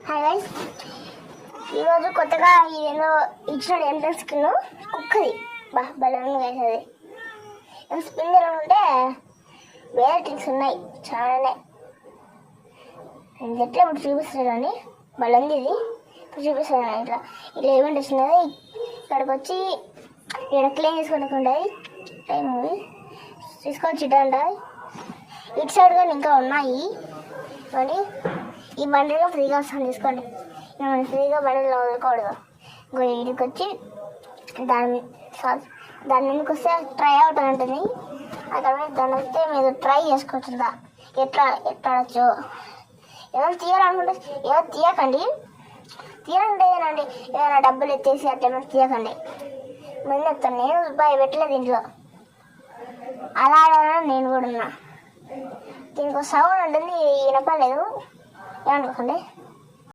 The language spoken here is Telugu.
హాయ్ గైస్, ఈరోజు కొత్తగా ఇదేదో ఇచ్చిన ఎంట్రన్స్ స్కిన్ కుక్కది బలంగా వేసేది స్పిన్ ఎలా ఉంటే వేరే ట్రిక్స్ ఉన్నాయి చాలానే. నేను ఎట్లా ఇప్పుడు చూపిస్తాను కానీ బలంది ఇది ఇప్పుడు చూపిస్తాను. ఇట్లా ఇట్లా ఈవెంట్ వచ్చినది ఇక్కడికి వచ్చి ఇక్కడ క్లీన్ చేసుకోవడానికి ఉండేది టైం మూవీ తీసుకొచ్చి ఇట్లా ఉంటుంది. ఇటు సైడ్ కానీ ఇంకా ఉన్నాయి కానీ ఈ బండిలో ఫ్రీగా వస్తాను తీసుకోండి. మనం ఫ్రీగా బండిలో వదులుకోకూడదు. ఇంకో ఇంటికి వచ్చి దాని మీదకి వస్తే ట్రై అవుట్ అని ఉంటుంది. అక్కడ దాన్ని వస్తే మీరు ట్రై చేసుకోవచ్చుందా ఎట్లా ఆడచ్చు. ఏమైనా తీయాలనుకుంటే ఏమైనా తీయకండి ఏనండి ఏమైనా డబ్బులు ఎత్తేసి అట్లా ఏమైనా తీయకండి. మళ్ళీ చెప్తాను, నేను రూపాయి పెట్టలేదు ఇంట్లో, అలా ఆడాలని నేను కూడా ఉన్నా. దీనికి సౌండ్ ఉంటుంది వినపలేదు ఏమనుకోకండి.